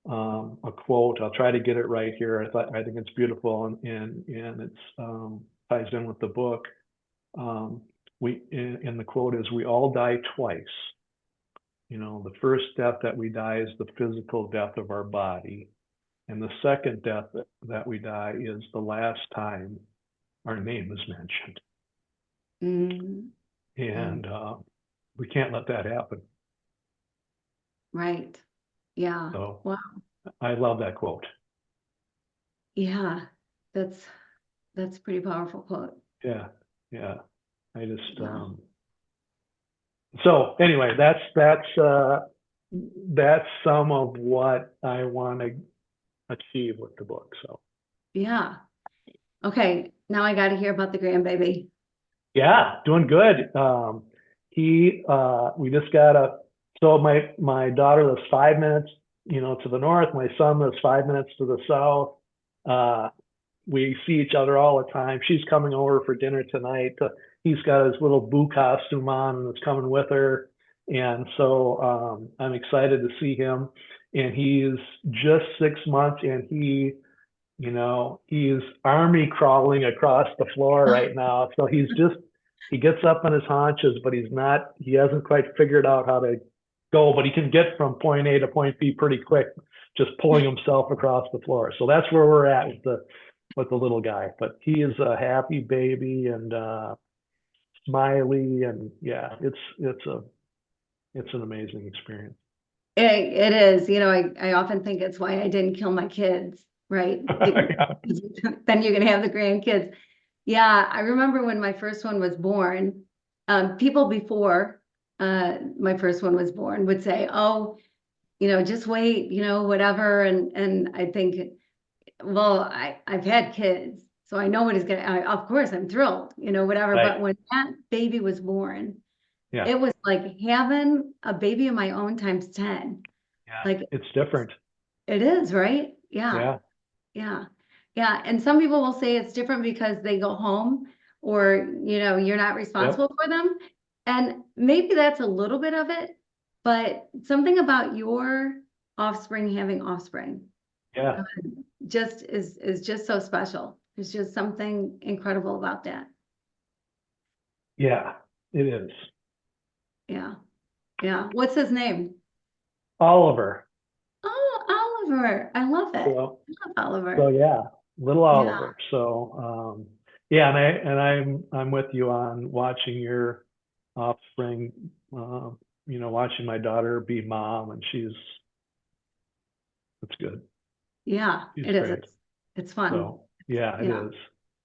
a quote. I'll try to get it right here. I think it's beautiful, and it's ties in with the book. And the quote is, "We all die twice. The first death that we die is the physical death of our body, and the second death that we die is the last time our name is mentioned." And we can't let that happen.
Right. Yeah.
So
wow.
I love that quote.
Yeah, that's a pretty powerful quote.
Yeah. I just so anyway, that's some of what I want to achieve with the book. So
yeah. Okay, now I got to hear about the grandbaby.
Yeah, doing good. We just got so my daughter lives 5 minutes, to the north. My son lives 5 minutes to the south. We see each other all the time. She's coming over for dinner tonight. He's got his little boo costume on and is coming with her. And so I'm excited to see him. And he's just 6 months, and he's army crawling across the floor right now. So he gets up on his haunches, but he hasn't quite figured out how to go, but he can get from point A to point B pretty quick, just pulling himself across the floor. So that's where we're at with the little guy. But he is a happy baby and smiley, and yeah, it's an amazing experience.
It is. I often think it's why I didn't kill my kids, right?
Yeah.
Then you're gonna have the grandkids. Yeah, I remember when my first one was born, people before my first one was born would say, "Oh, just wait, whatever." And I think, well, I've had kids, so I know what is gonna. Of course, I'm thrilled, whatever.
Right.
But when that baby was born,
Yeah.
it was like having a baby of my own times 10.
Yeah.
Like
It's different.
it is, right? Yeah.
Yeah.
Yeah. And some people will say it's different because they go home or, you're not responsible for them. And maybe that's a little bit of it, but something about your offspring having offspring
Yeah.
just is just so special. There's just something incredible about that.
Yeah, it is.
Yeah. Yeah. What's his name?
Oliver.
Oh, Oliver. I love it.
So,
I love Oliver.
so yeah, little
Yeah.
Oliver. So yeah, and I'm with you on watching your offspring. Watching my daughter be mom, and it's good.
Yeah,
She's
it is.
great.
It's fun.
So yeah, it is.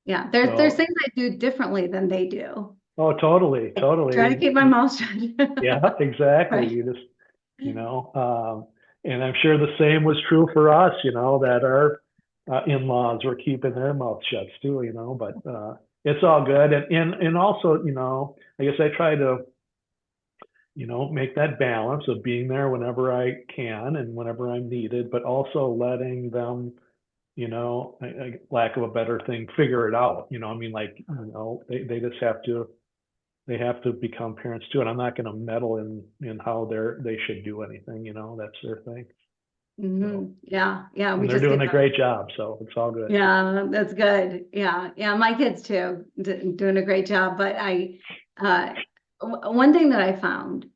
Yeah, there's things I do differently than they do.
Oh, totally.
Try to keep my mouth shut.
Yeah, exactly.
Right.
You just, and I'm sure the same was true for us, that our in-laws were keeping their mouths shut too, but it's all good. And also, I guess I try to, make that balance of being there whenever I can and whenever I'm needed, but also letting them, lack of a better thing, figure it out. I mean, they just have to become parents too, and I'm not going to meddle in how they should do anything. That's their thing. So,
yeah,
and they're doing a great job, so it's all good.
Yeah, that's good. Yeah, my kids too, doing a great job. But one thing that I found,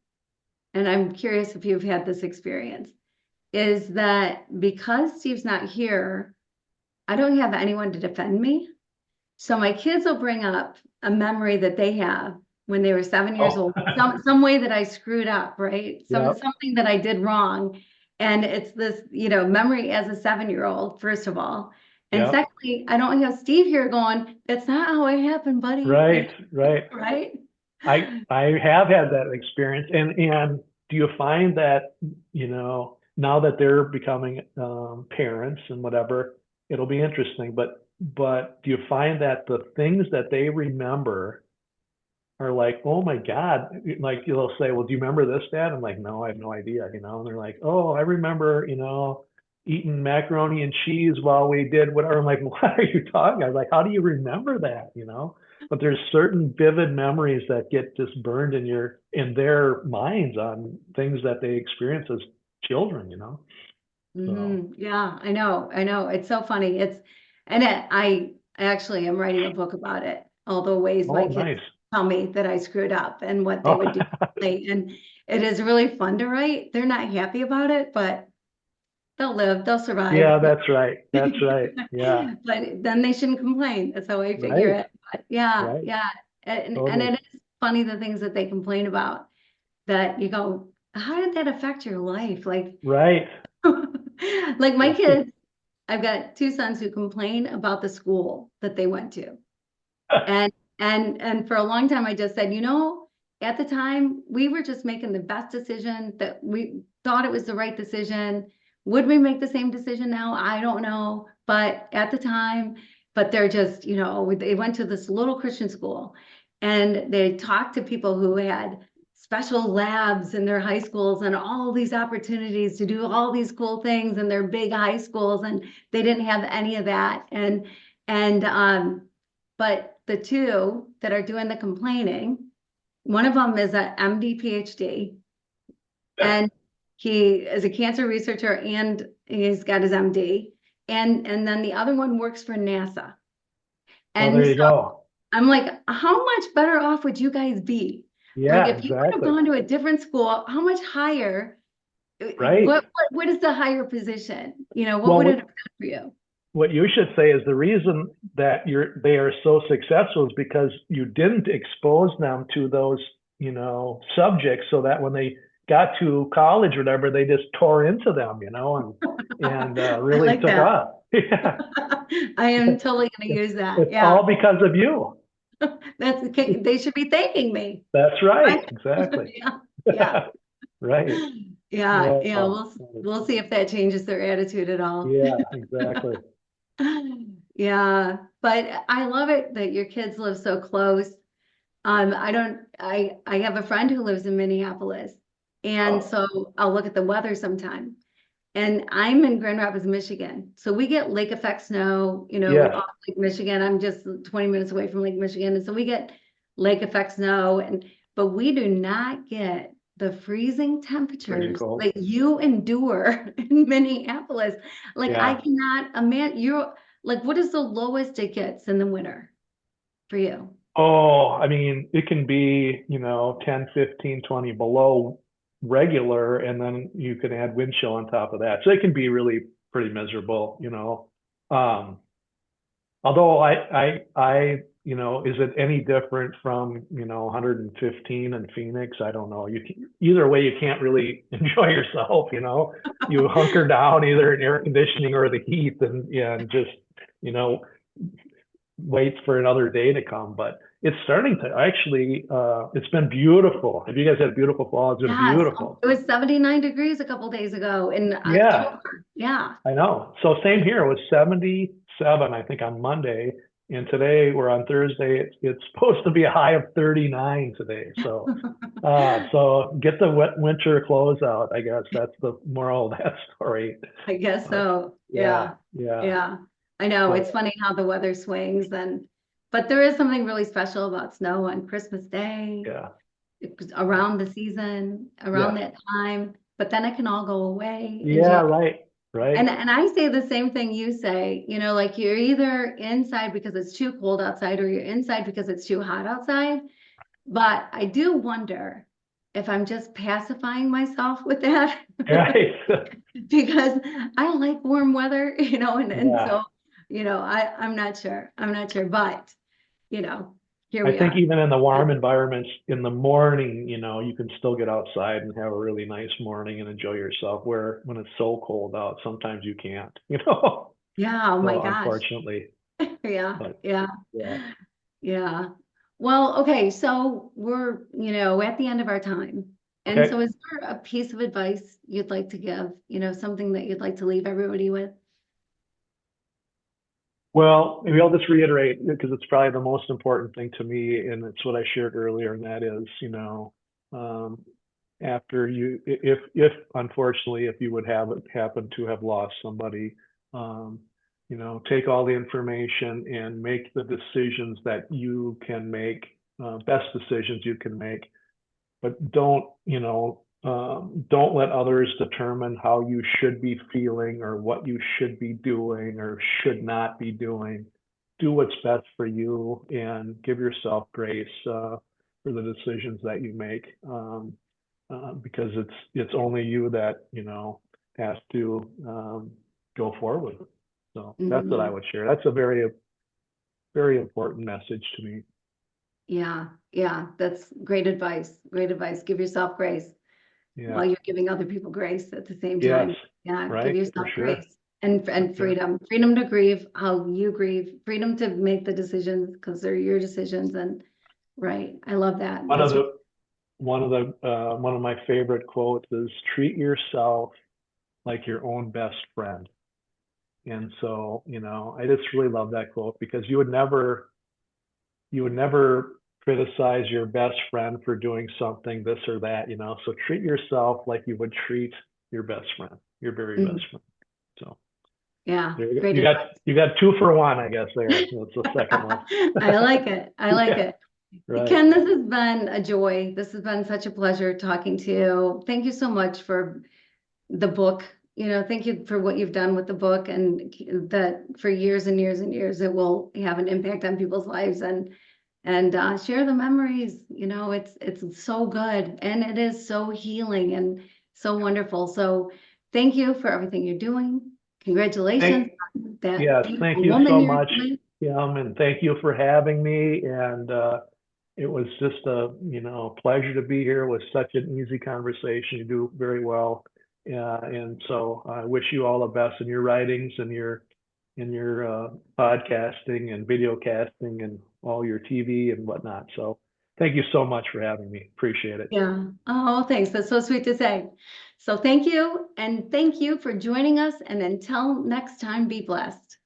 and I'm curious if you've had this experience, is that because Steve's not here, I don't have anyone to defend me. So my kids will bring up a memory that they have when they were 7 years old, some way that I screwed up, right? Something that I did wrong. And it's this, memory as a 7-year-old, first of all. And secondly, I don't have Steve here going, "That's not how it happened, buddy."
Right.
Right.
I have had that experience, and do you find that, now that they're becoming parents and whatever, it'll be interesting, but do you find that the things that they remember are like, "Oh my God," like you'll say, "Well, do you remember this, Dad?" I'm like, "No, I have no idea," and they're like, "Oh, I remember, eating macaroni and cheese while we did whatever. I'm like, what are you talking? I was like, how do you remember that? You know? But there's certain vivid memories that get just burned in their minds on things that they experience as children, you know? So,
Yeah, I know. It's so funny. I actually am writing a book about it. All the ways my
oh,
kids
nice.
tell me that I screwed up and what they
Oh,
would do differently. And it is really fun to write. They're not happy about it, but they'll live, they'll survive.
yeah, that's right. That's right. Yeah,
But then they shouldn't complain. That's how I figure
right,
it. But yeah,
right.
yeah. And
Totally.
it is funny the things that they complain about that you go, how did that affect your life? Like,
Right.
like my
Right.
kids, I've got two sons who complain about the school that they went to. And and for a long time I just said, at the time we were just making the best decision that we thought it was the right decision. Would we make the same decision now? I don't know. But at the time, but they're just, they went to this little Christian school and they talked to people who had special labs in their high schools and all these opportunities to do all these cool things in their big high schools, and they didn't have any of that. And but the two that are doing the complaining, one of them is a MD PhD, and he is a cancer researcher and he's got his MD. And then the other one works for NASA.
Oh,
And
there you
so
go.
I'm like, how much better off would you guys be? Like
Yeah,
if you would have
exactly.
gone to a different school, how much higher?
Right.
What is the higher position? What
Well,
would it have done for you?
what you should say is the reason that they are so successful is because you didn't expose them to those, subjects, so that when they got to college or whatever, they just tore into them, and
I
really
like
took
that.
off. Yeah.
I am totally going to use that.
It's
Yeah.
all because of you.
They should be thanking me.
That's right.
Right?
Exactly.
Yeah. Yeah.
Right.
Yeah. Yeah.
Oh,
We'll see if that changes their attitude at all.
yeah, exactly.
Yeah. But I love it that your kids live so close. I have a friend who lives in Minneapolis, and
Oh,
so I'll look at the weather sometime. And I'm in Grand Rapids, Michigan. So we get lake effect snow,
yes.
off Lake Michigan. I'm just 20 minutes away from Lake Michigan. And so we get lake effect snow, but we do not get the freezing
Freezing
temperatures
cold.
that you endure in Minneapolis. Like I
Yeah.
cannot imagine. You're like, what is the lowest it gets in the winter for you?
Oh, I mean, it can be, 10, 15, 20 below regular, and then you can add wind chill on top of that. So it can be really pretty miserable. Um, although is it any different from, 115 in Phoenix? I don't know. Either way, you can't really enjoy yourself. You hunker down either in air conditioning or the heat, and yeah, and just, you know, wait for another day to come. But it's starting to actually, it's been beautiful. Have you guys had a beautiful fall? It's been
Yes,
beautiful.
it was 79 degrees a couple days ago in
Yeah,
October. Yeah.
I know. So same here. It was 77, I think, on Monday. And today we're on Thursday. It's supposed to be a high of 39 today. So get the wet winter clothes out. I guess that's the moral of that story.
I guess
But
so.
yeah,
Yeah.
yeah.
Yeah. I know.
But
It's funny how the weather swings but there is something really special about snow on Christmas Day,
yeah,
around the season, around
yes,
that time, but then it can all go away in
yeah,
January.
right, right.
And I say the same thing you say, like you're either inside because it's too cold outside or you're inside because it's too hot outside. But I do wonder if I'm just pacifying myself with that
Right.
because I like warm weather, and
Yeah.
so, I'm not sure. I'm not sure, but, you know, here
I
we
think
are.
even in the warm environments in the morning, you can still get outside and have a really nice morning and enjoy yourself. Where when it's so cold out, sometimes you can't.
Yeah. Oh my
So
gosh.
unfortunately,
Yeah.
but
Yeah.
yeah.
Yeah. Well, okay. So we're, at the end of our time. And
Okay.
so is there a piece of advice you'd like to give, something that you'd like to leave everybody with?
Well, maybe I'll just reiterate because it's probably the most important thing to me, and it's what I shared earlier, and that is, um, after you, if unfortunately, if you would happen to have lost somebody, you know, take all the information and make the decisions that you can make, best decisions you can make. But don't, you know, don't let others determine how you should be feeling or what you should be doing or should not be doing. Do what's best for you and give yourself grace for the decisions that you make, because it's only you that, you know, has to go forward. So that's what I would share. That's a very, very important message to me.
Yeah, yeah, that's great advice. Great advice. Give yourself grace while you're giving other people grace at the same time.
Yes,
Yeah,
right,
give yourself
for sure.
grace and freedom. Freedom to grieve how you grieve, freedom to make the decisions because they're your decisions. And right, I love that.
One of my favorite quotes is treat yourself like your own best friend. And so, you know, I just really love that quote because you would never criticize your best friend for doing something, this or that, you know. So treat yourself like you would treat your best friend, your very best friend. So
yeah,
you got 2 for 1, I guess. There, that's the second one.
I like it. I like it.
Right.
Ken, this has been a joy. This has been such a pleasure talking to you. Thank you so much for the book. You know, thank you for what you've done with the book, and that for years and years and years it will have an impact on people's lives and share the memories. You know, it's so good and it is so healing and so wonderful. So thank you for everything you're doing. Congratulations.
Yes, thank you so much. And thank you for having me. And it was just a, you know, pleasure to be here. It was such an easy conversation. You do very well. And so I wish you all the best in your writings and your podcasting and video casting and all your TV and whatnot. So thank you so much for having me. Appreciate it.
Yeah. Oh, thanks. That's so sweet to say. So thank you. And thank you for joining us. And until next time, be blessed.